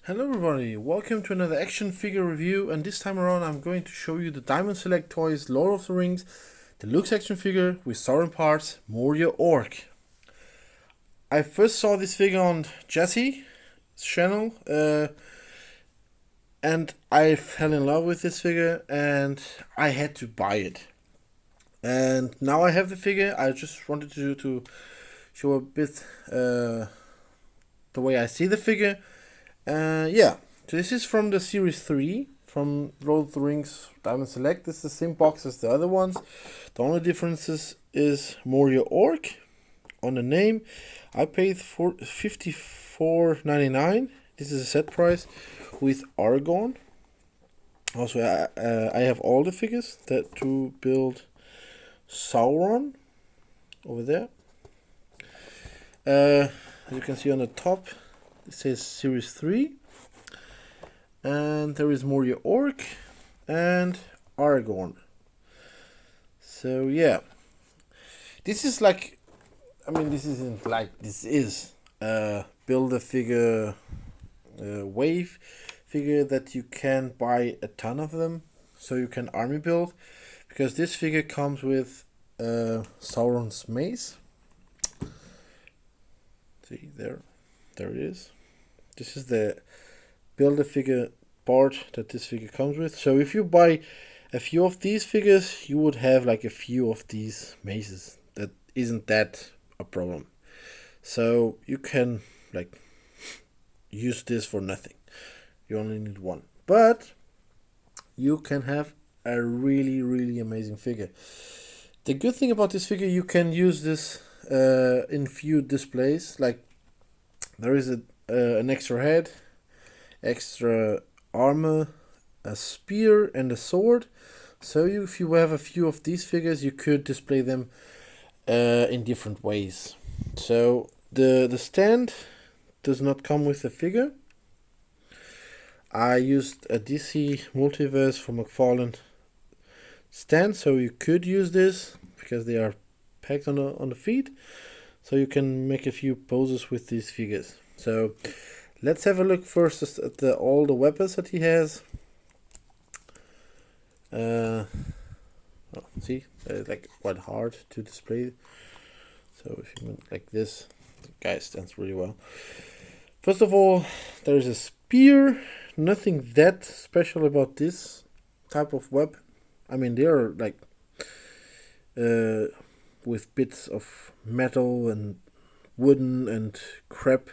Hello everybody, welcome to another action figure review, and this time around I'm going to show you the Diamond Select Toys Lord of the Rings Deluxe action figure with Sauron parts, Moria Ork. I first saw this figure on Jesse's channel and I fell in love with this figure and I had to buy it. And now I have the figure. I just wanted to show a bit the way I see the figure. Yeah, so this is from the Series 3 from Lord of the Rings Diamond Select. This is the same box as the other ones. The only difference is Moria Ork on the name. I paid for $54.99. This is a set price with Argon. Also, I have all the figures that to build Sauron over there. As you can see on the top, it says Series 3. And there is Moria Ork and Aragorn. So yeah. This is like, this isn't like, this is build a figure, wave figure that you can buy a ton of them. So you can army build. Because this figure comes with Sauron's mace. See, there it is. This is the build a figure part that this figure comes with. So if you buy a few of these figures, you would have like a few of these maces. That isn't that a problem. So you can like use this for nothing. You only need one. But you can have a really amazing figure. The good thing about this figure, you can use this in few displays. Like there is an extra head, extra armor, a spear and a sword. So if you have a few of these figures, you could display them in different ways. So the stand does not come with the figure. I used a DC Multiverse for McFarlane stand, so you could use this because they are packed on the feet. So you can make a few poses with these figures. So let's have a look first at all the weapons that he has. See, like quite hard to display. So if you went like this, the guy stands really well. First of all, there's a spear. Nothing that special about this type of weapon. They are like with bits of metal and wooden and crap,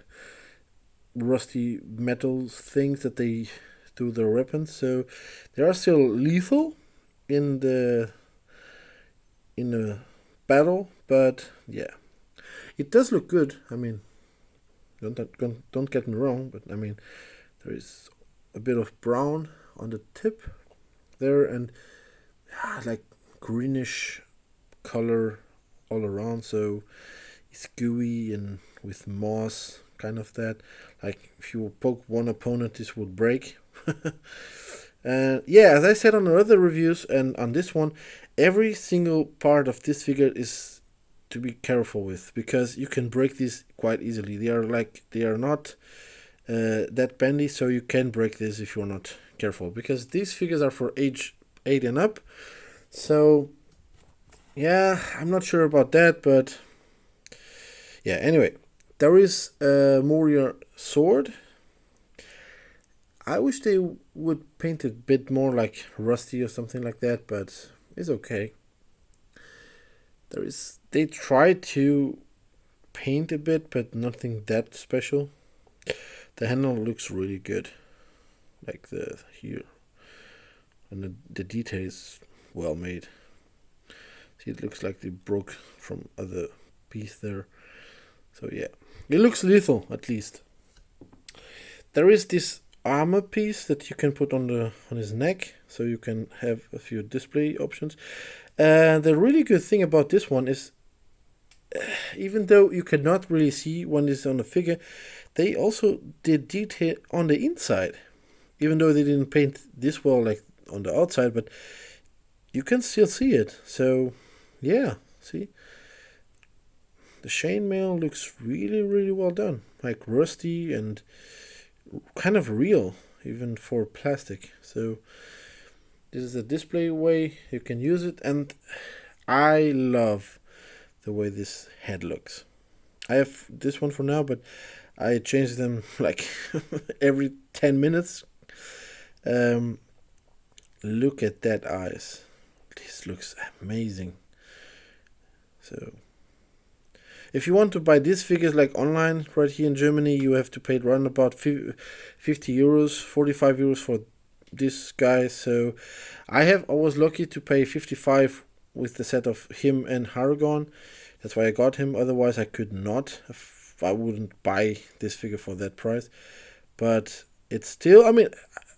rusty metal things that they do their weapons. So they are still lethal in the battle, but yeah, it does look good. Don't get me wrong, but there is a bit of brown on the tip there and like greenish color all around. So it's gooey and with moss, kind of that. Like if you poke one opponent, this would break. And yeah, as I said on the other reviews and on this one, every single part of this figure is to be careful with because you can break these quite easily. They are not that bendy, so you can break this if you're not careful because these figures are for age 8 and up. So yeah, I'm not sure about that, but yeah, anyway, there is a Moria sword. I wish they would paint it a bit more like rusty or something like that, but it's okay. They tried to paint a bit, but nothing that special. The handle looks really good, like the here, and the detail is well made. See, it looks like they broke from other piece there. So yeah, it looks lethal at least. There is this armor piece that you can put on his neck, so you can have a few display options. The really good thing about this one is, even though you cannot really see when it's on the figure, they also did detail on the inside. Even though they didn't paint this well like on the outside, but you can still see it. So yeah, see, the chainmail looks really well done, like rusty and kind of real, even for plastic. So this is a display way you can use it, and I love the way this head looks. I have this one for now, but I change them like every 10 minutes. Look at that eyes. This looks amazing. So if you want to buy these figures like online right here in Germany, you have to pay around about 50 euros, 45 euros for this guy. So I was lucky to pay 55 with the set of him and Hargon. That's why I got him. Otherwise I could not. I wouldn't buy this figure for that price. But it's still, I mean,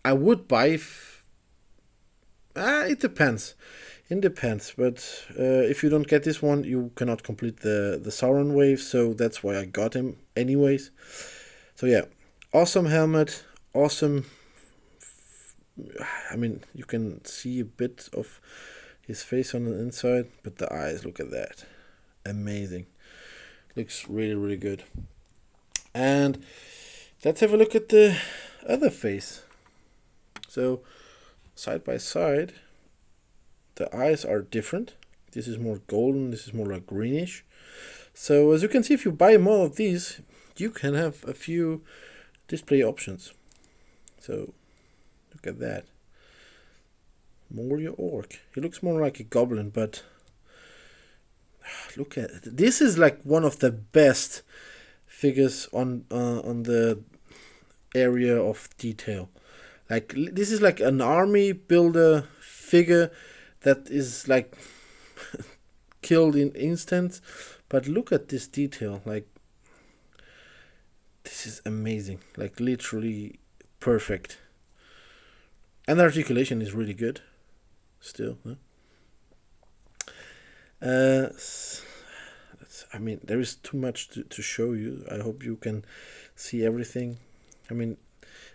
I would buy. It depends. It depends. But if you don't get this one, you cannot complete the Sauron wave. So that's why I got him anyways. So yeah, awesome helmet. Awesome. I mean, you can see a bit of his face on the inside, but the eyes, look at that. Amazing. Looks really, really good. And let's have a look at the other face. So side by side, the eyes are different. This is more golden, this is more like greenish. So as you can see, if you buy more of these, you can have a few display options. So look at that. Moria Ork. He looks more like a goblin, but look at it. This is like one of the best figures on the area of detail. Like this is like an army builder figure that is like killed in instants, but look at this detail. Like this is amazing. Like literally perfect. And the articulation is really good. Still, huh? I mean, there is too much to show you. I hope you can see everything. I mean,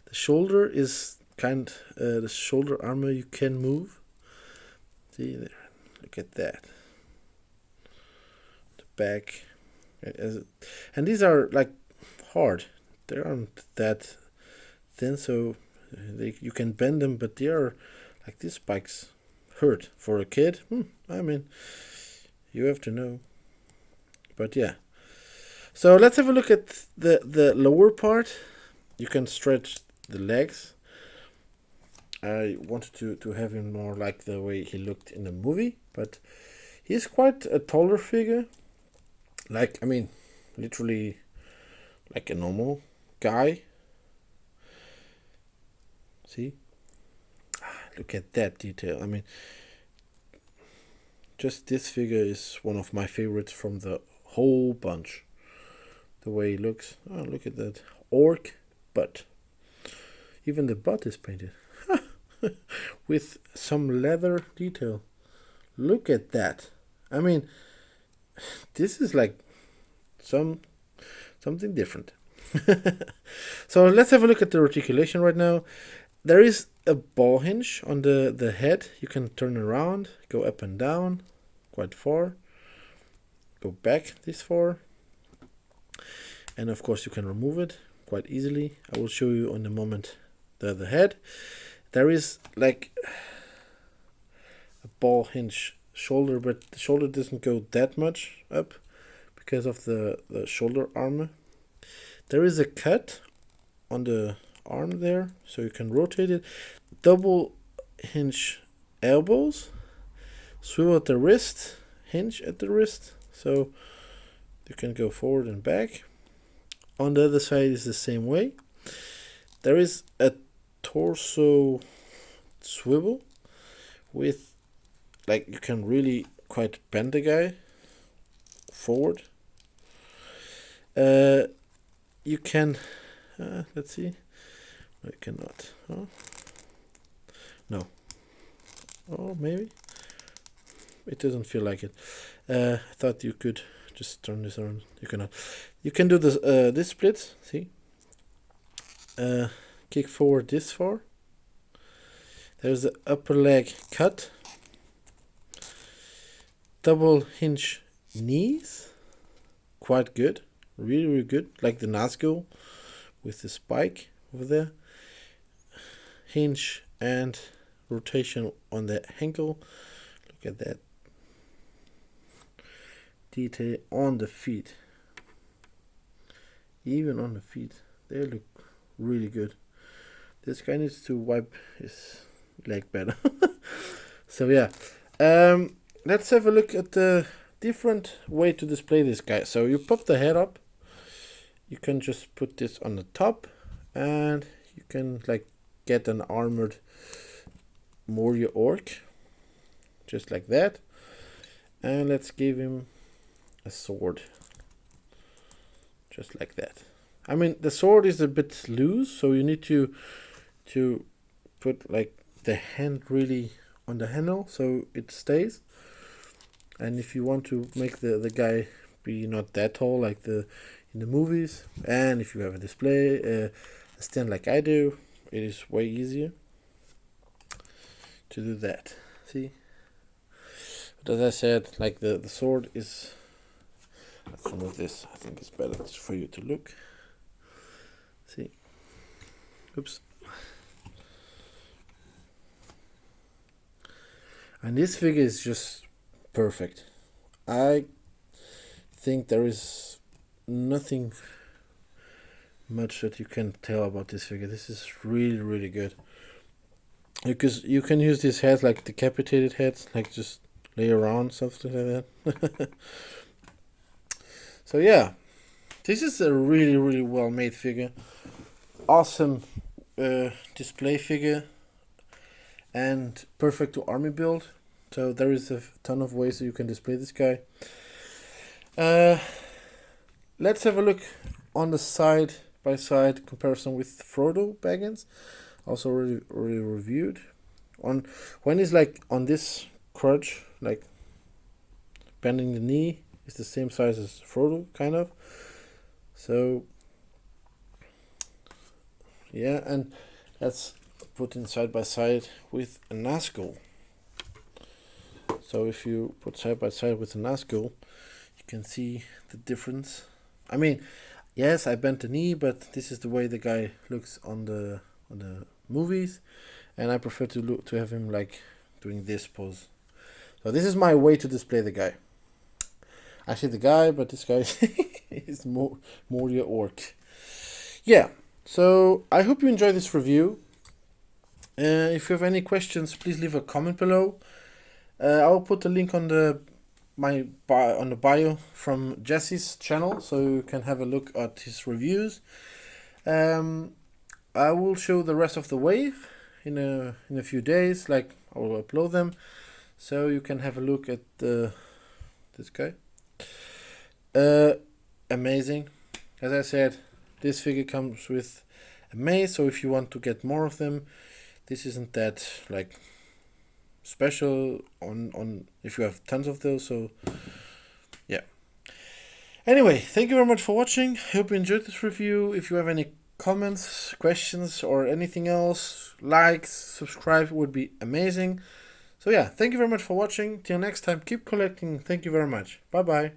the shoulder is the shoulder armor you can move. See there, look at that. The back, and these are like hard. They aren't that thin, so you can bend them, but they are like these spikes hurt for a kid. I mean, you have to know. But yeah. So let's have a look at the lower part. You can stretch the legs. I wanted to have him more like the way he looked in the movie, but he's quite a taller figure. Like, I mean, literally like a normal guy. See? Look at that detail. I mean, just this figure is one of my favorites from the whole bunch. The way he looks. Oh, look at that orc butt. Even the butt is painted. With some leather detail. Look at that. I mean, this is like something different. So let's have a look at the articulation right now. There is a ball hinge on the head. You can turn around, go up and down quite far, go back this far, and of course you can remove it quite easily. I will show you in a moment the head. There is like a ball hinge shoulder, but the shoulder doesn't go that much up because of the shoulder armor. There is a cut on the arm there, so you can rotate it. Double hinge elbows, swivel at the wrist, hinge at the wrist, so you can go forward and back. On the other side is the same way. There is a torso swivel with, like, you can really quite bend the guy forward. You can let's see. I cannot. No. Oh, maybe. It doesn't feel like it. I thought you could just turn this around. You cannot. You can do this split. See. Kick forward this far. There's the upper leg cut. Double hinge knees. Quite good. Really, really good. Like the Nazgul with the spike. over there, hinge and rotation on the ankle. Look at that detail on the feet. Even on the feet, they look really good. This guy needs to wipe his leg better. So yeah, let's have a look at the different way to display this guy. So you pop the head up, you can just put this on the top, and you can like get an armored Moria Ork, just like that. And let's give him a sword, just like that. I mean, the sword is a bit loose, so you need to put like the hand really on the handle so it stays. And if you want to make the guy be not that tall like in the movies, and if you have a display a stand like I do, it is way easier to do that. See, but as I said, like the sword is, let's remove this, I think it's better for you to look. See, oops. And this figure is just perfect. I think there is nothing much that you can tell about this figure. This is really, really good. Because you can use these heads like decapitated heads, like just lay around, something like that. So yeah, this is a really, really well made figure. Awesome display figure. And perfect to army build. So there is a ton of ways that you can display this guy. Let's have a look on the side by side comparison with Frodo Baggins. Also already reviewed. On when he's like on this crutch, like bending the knee, is the same size as Frodo, kind of. So yeah, and let's put in side by side with a Nazgul. So if you put side by side with a Nazgul, you can see the difference. I mean, yes, I bent the knee, but this is the way the guy looks on the movies, and I prefer to have him like doing this pose. So this is my way to display the guy. Actually, the guy, but this guy is Moria Ork. Yeah. So I hope you enjoyed this review. If you have any questions, please leave a comment below. I'll put a link on the bio from Jesse's channel, so you can have a look at his reviews. I will show the rest of the wave in a few days. Like, I will upload them, so you can have a look at this guy. Amazing. As I said, this figure comes with a mace, so if you want to get more of them, this isn't that like special on if you have tons of those. So yeah. Anyway, thank you very much for watching. Hope you enjoyed this review. If you have any comments, questions, or anything else, likes, subscribe would be amazing. So yeah, thank you very much for watching. Till next time, keep collecting. Thank you very much. Bye bye.